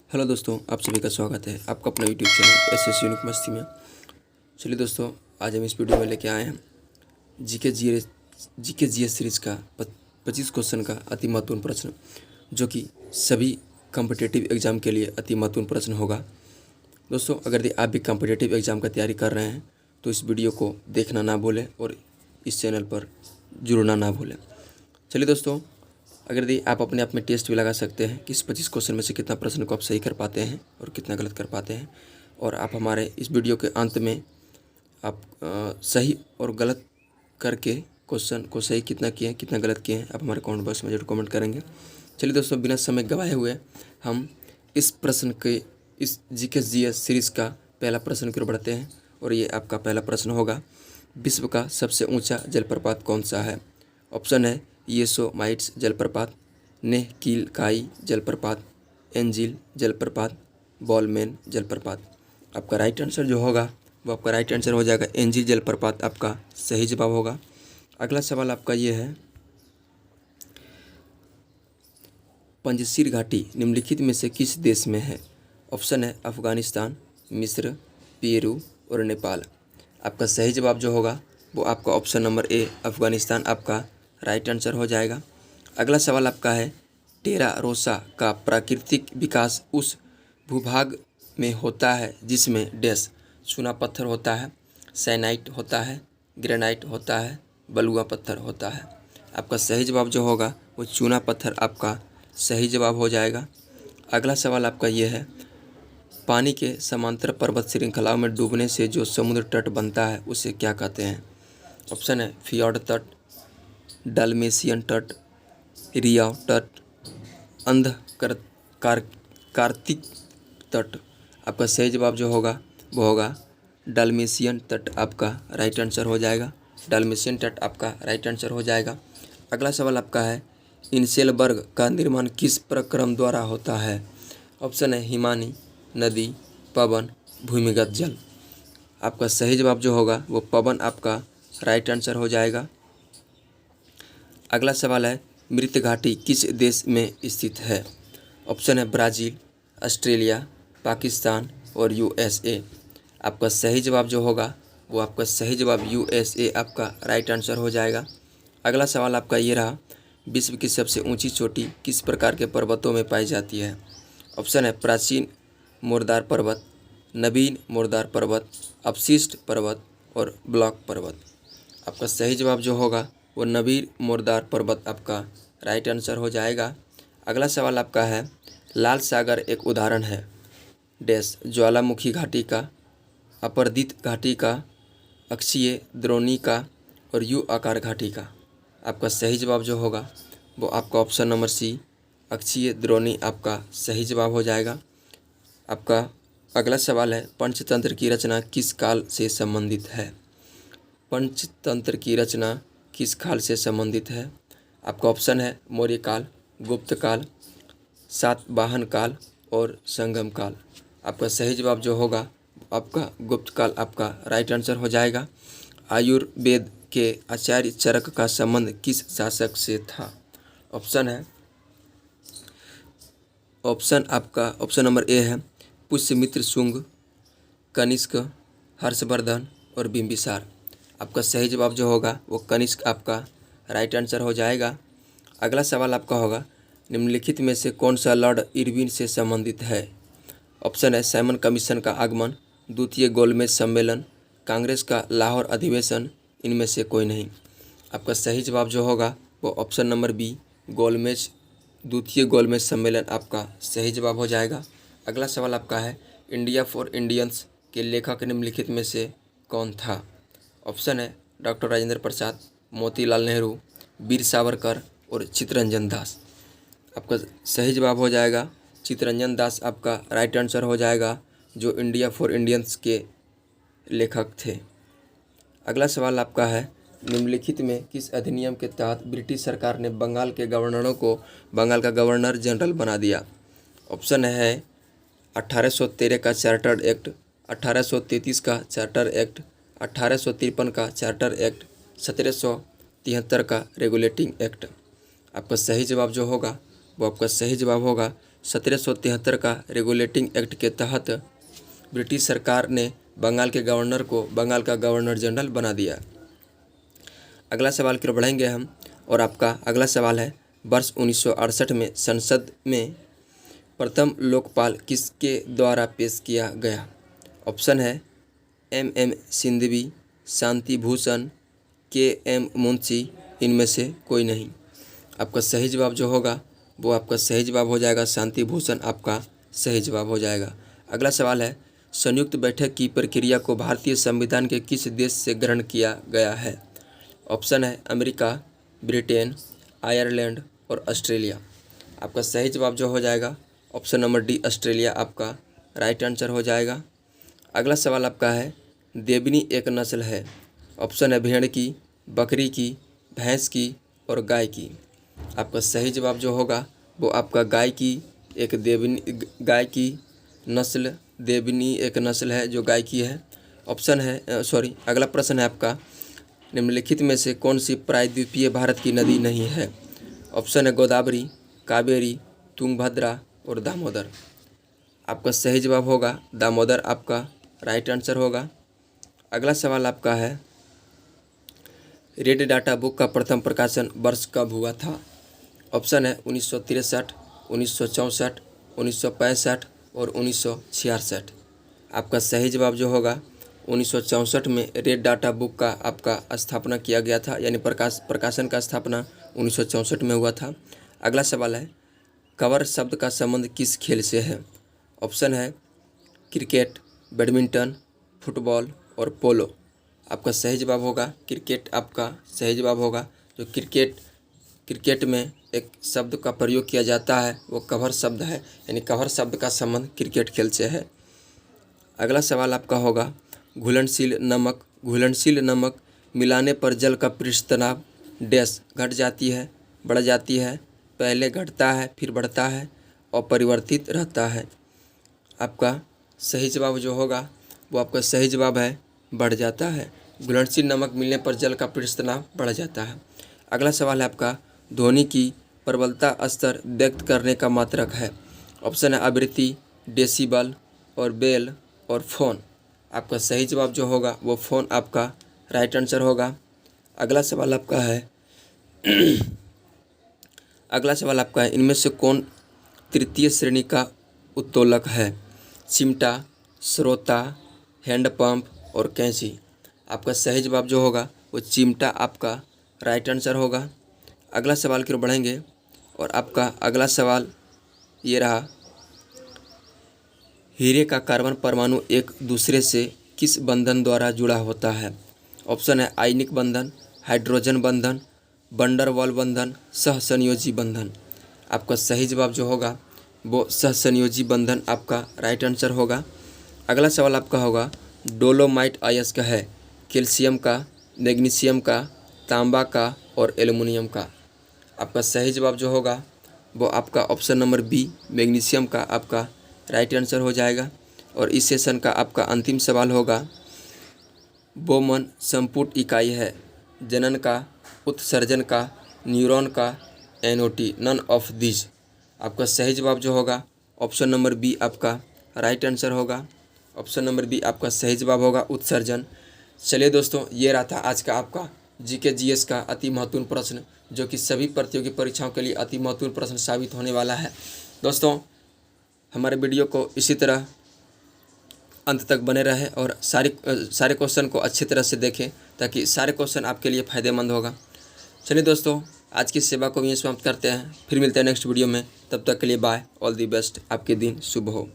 Hello दोस्तों, आप सभी का स्वागत है आपका अपना यूट्यूब चैनल एस यूनिक मस्ती में। चलिए दोस्तों, आज हम इस वीडियो में लेके आए हैं जीके जीएस सीरीज़ का 25 क्वेश्चन का अति महत्वपूर्ण प्रश्न, जो कि सभी कॉम्पिटिटिव एग्ज़ाम के लिए अति महत्वपूर्ण प्रश्न होगा। दोस्तों, अगर आप भी कॉम्पिटिटिव एग्ज़ाम का तैयारी कर रहे हैं तो इस वीडियो को देखना ना भूलें और इस चैनल पर जुड़ना ना भूलें। चलिए दोस्तों, अगर आप अपने आप में टेस्ट भी लगा सकते हैं कि इस 25 क्वेश्चन में से कितना प्रश्न को आप सही कर पाते हैं और कितना गलत कर पाते हैं। और आप हमारे इस वीडियो के अंत में आप सही और गलत करके क्वेश्चन को सही कितना किए हैं कितना गलत किए हैं आप हमारे कमेंट बॉक्स में जरूर कमेंट करेंगे। चलिए दोस्तों, बिना समय गवाए हुए हम इस जीके जीएस सीरीज़ का पहला प्रश्न की ओर बढ़ते हैं। और ये आपका पहला प्रश्न होगा, विश्व का सबसे ऊँचा जलप्रपात कौन सा है? ऑप्शन है येसोमाइट्स जलप्रपात, नेह कील काई जलप्रपात, एंजिल जलप्रपात, बॉलमैन जलप्रपात। आपका राइट आंसर जो होगा वो आपका राइट आंसर हो जाएगा एंजिल जलप्रपात, आपका सही जवाब होगा। अगला सवाल आपका ये है, पंजशीर घाटी निम्नलिखित में से किस देश में है? ऑप्शन है अफगानिस्तान, मिस्र, पेरू और नेपाल। आपका सही जवाब जो होगा वो आपका ऑप्शन नंबर ए अफगानिस्तान आपका राइट आंसर हो जाएगा। अगला सवाल आपका है, टेरा रोसा का प्राकृतिक विकास उस भूभाग में होता है जिसमें डैश चूना पत्थर होता है, सैनाइट होता है, ग्रेनाइट होता है, बलुआ पत्थर होता है। आपका सही जवाब जो होगा वो चूना पत्थर आपका सही जवाब हो जाएगा। अगला सवाल आपका ये है, पानी के समांतर पर्वत श्रृंखलाओं में डूबने से जो समुद्र तट बनता है उसे क्या कहते हैं? ऑप्शन है फियोर्ड तट, डाल्मेशियन तट, रियाव तट, कार्तिक तट। आपका सही जवाब जो होगा वो होगा डाल्मेशियन तट, आपका राइट आंसर हो जाएगा। डाल्मेशियन तट आपका राइट आंसर हो जाएगा। अगला सवाल आपका है, इंसेलबर्ग का निर्माण किस प्रक्रम द्वारा होता है? ऑप्शन है हिमानी, नदी, पवन, भूमिगत जल। आपका सही जवाब जो होगा वो पवन आपका राइट आंसर हो जाएगा। अगला सवाल है, मृत घाटी किस देश में स्थित है? ऑप्शन है ब्राज़ील, ऑस्ट्रेलिया, पाकिस्तान और यूएसए। आपका सही जवाब जो होगा वो आपका सही जवाब यूएसए आपका राइट आंसर हो जाएगा। अगला सवाल आपका ये रहा, विश्व की सबसे ऊंची चोटी किस प्रकार के पर्वतों में पाई जाती है? ऑप्शन है प्राचीन मुर्दार पर्वत, नवीन मुर्दार पर्वत, अपशिष्ट पर्वत और ब्लॉक पर्वत। आपका सही जवाब जो होगा वो नवीन मुर्दार पर्वत आपका राइट आंसर हो जाएगा। अगला सवाल आपका है, लाल सागर एक उदाहरण है डैश ज्वालामुखी घाटी का, अपरदित घाटी का, अक्षीय द्रोणी का और यू आकार घाटी का। आपका सही जवाब जो होगा वो आपका ऑप्शन नंबर सी अक्षीय द्रोणी आपका सही जवाब हो जाएगा। आपका अगला सवाल है, पंचतंत्र की रचना किस काल से संबंधित है? पंचतंत्र की रचना किस काल से संबंधित है? आपका ऑप्शन है मौर्य काल, गुप्त काल, सातवाहन काल और संगम काल। आपका सही जवाब जो होगा आपका गुप्त काल आपका राइट आंसर हो जाएगा। आयुर्वेद के आचार्य चरक का संबंध किस शासक से था? ऑप्शन नंबर ए है पुष्यमित्र शुंग, कनिष्क, हर्षवर्धन और बिंबिसार। आपका सही जवाब जो होगा वो कनिष्क आपका राइट आंसर हो जाएगा। अगला सवाल आपका होगा, निम्नलिखित में से कौन सा लॉर्ड इरविन से संबंधित है? ऑप्शन है साइमन कमीशन का आगमन, द्वितीय गोलमेज सम्मेलन, कांग्रेस का लाहौर अधिवेशन, इनमें से कोई नहीं। आपका सही जवाब जो होगा वो ऑप्शन नंबर बी द्वितीय गोलमेज सम्मेलन आपका सही जवाब हो जाएगा। अगला सवाल आपका है, इंडिया फॉर इंडियंस के लेखक निम्नलिखित में से कौन था? ऑप्शन है डॉक्टर राजेंद्र प्रसाद, मोतीलाल नेहरू, वीर सावरकर और चित्तरंजन दास। आपका सही जवाब हो जाएगा चित्तरंजन दास, आपका राइट आंसर हो जाएगा, जो इंडिया फॉर इंडियंस के लेखक थे। अगला सवाल आपका है, निम्नलिखित में किस अधिनियम के तहत ब्रिटिश सरकार ने बंगाल के गवर्नरों को बंगाल का गवर्नर जनरल बना दिया? ऑप्शन है 1813 का चार्टर एक्ट, 1833 का चार्टर एक्ट, 1853 का चार्टर एक्ट, 1773 का रेगुलेटिंग एक्ट। आपका सही जवाब जो होगा वो आपका सही जवाब होगा 1773 का रेगुलेटिंग एक्ट के तहत ब्रिटिश सरकार ने बंगाल के गवर्नर को बंगाल का गवर्नर जनरल बना दिया। अगला सवाल की ओर बढ़ेंगे हम, और आपका अगला सवाल है, वर्ष 1968 में संसद में प्रथम लोकपाल किसके द्वारा पेश किया गया? ऑप्शन है MM सिंघवी, शांति भूषण, KM मुंशी, इनमें से कोई नहीं। आपका सही जवाब जो होगा वो आपका सही जवाब हो जाएगा शांति भूषण, आपका सही जवाब हो जाएगा। अगला सवाल है, संयुक्त बैठक की प्रक्रिया को भारतीय संविधान के किस देश से ग्रहण किया गया है? ऑप्शन है अमेरिका, ब्रिटेन, आयरलैंड और ऑस्ट्रेलिया। आपका सही जवाब जो हो जाएगा ऑप्शन नंबर डी, ऑस्ट्रेलिया, आपका राइट आंसर हो जाएगा। अगला सवाल आपका है, देवनी एक नस्ल है। ऑप्शन है भेड़ की, बकरी की, भैंस की और गाय की। आपका सही जवाब जो होगा वो आपका गाय की एक गाय की नस्ल, देवनी एक नस्ल है जो गाय की है। ऑप्शन है अगला प्रश्न है आपका, निम्नलिखित में से कौन सी प्रायद्वीपीय भारत की नदी नहीं है? ऑप्शन है गोदावरी, कावेरी, तुंगभद्रा और दामोदर। आपका सही जवाब होगा दामोदर, आपका राइट आंसर होगा। अगला सवाल आपका है, रेड डाटा बुक का प्रथम प्रकाशन वर्ष कब हुआ था? ऑप्शन है 1963, 1964, 1965 और 1966। आपका सही जवाब जो होगा 1964 में रेड डाटा बुक का आपका स्थापना किया गया था, यानी प्रकाशन का स्थापना 1964 में हुआ था। अगला सवाल है, कवर शब्द का संबंध किस खेल से है? ऑप्शन है क्रिकेट, बैडमिंटन, फुटबॉल और पोलो। आपका सही जवाब होगा क्रिकेट, आपका सही जवाब होगा। जो क्रिकेट में एक शब्द का प्रयोग किया जाता है वो कवर शब्द है, यानी कवर शब्द का संबंध क्रिकेट खेल से है। अगला सवाल आपका होगा, घुलनशील नमक मिलाने पर जल का पृष्ठ तनाव डैश घट जाती है, बढ़ जाती है, पहले घटता है फिर बढ़ता है और परिवर्तित रहता है। आपका सही जवाब जो होगा वो आपका सही जवाब है बढ़ जाता है। घुलनशील नमक मिलने पर जल का पृष्ठ तनाव बढ़ जाता है। अगला सवाल है आपका, ध्वनि की प्रबलता स्तर व्यक्त करने का मात्रक है। ऑप्शन है आवृत्ति, डेसिबल और बेल और फोन। आपका सही जवाब जो होगा वो फोन, आपका राइट आंसर होगा। अगला सवाल आपका है इनमें से कौन तृतीय श्रेणी का उत्तोलक है? चिमटा, श्रोता, हैंडपंप और कैंची। आपका सही जवाब जो होगा वो चिमटा, आपका राइट आंसर होगा। अगला सवाल की ओर बढ़ेंगे, और आपका अगला सवाल ये रहा, हीरे का कार्बन परमाणु एक दूसरे से किस बंधन द्वारा जुड़ा होता है? ऑप्शन है आयनिक बंधन, हाइड्रोजन बंधन, वंडरवॉल बंधन, सहसंयोजी बंधन। आपका सही जवाब जो होगा वो सहसंयोजी बंधन, आपका राइट आंसर होगा। अगला सवाल आपका होगा, डोलोमाइट अयस्क है कैल्शियम का, मैग्नीशियम का, तांबा का और एल्युमिनियम का। आपका सही जवाब जो होगा वो आपका ऑप्शन नंबर बी, मैग्नीशियम का, आपका राइट आंसर हो जाएगा। और इस सेशन का आपका अंतिम सवाल होगा, बोमन संपुट इकाई है जनन का, उत्सर्जन का, न्यूरॉन का, एनओटी, नन ऑफ दिस। आपका सही जवाब जो होगा ऑप्शन नंबर बी, आपका राइट आंसर होगा। ऑप्शन नंबर बी आपका सही जवाब होगा, उत्सर्जन। चलिए दोस्तों, ये रहा था आज का आपका जीके जीएस का अति महत्वपूर्ण प्रश्न, जो कि सभी प्रतियोगी परीक्षाओं के लिए अति महत्वपूर्ण प्रश्न साबित होने वाला है। दोस्तों, हमारे वीडियो को इसी तरह अंत तक बने रहे और सारे क्वेश्चन को अच्छी तरह से देखें, ताकि सारे क्वेश्चन आपके लिए फ़ायदेमंद होगा। चलिए दोस्तों, आज की सेवा को भी समाप्त करते हैं, फिर मिलते हैं नेक्स्ट वीडियो में। तब तक के लिए बाय, ऑल दी बेस्ट, आपके दिन शुभ हो।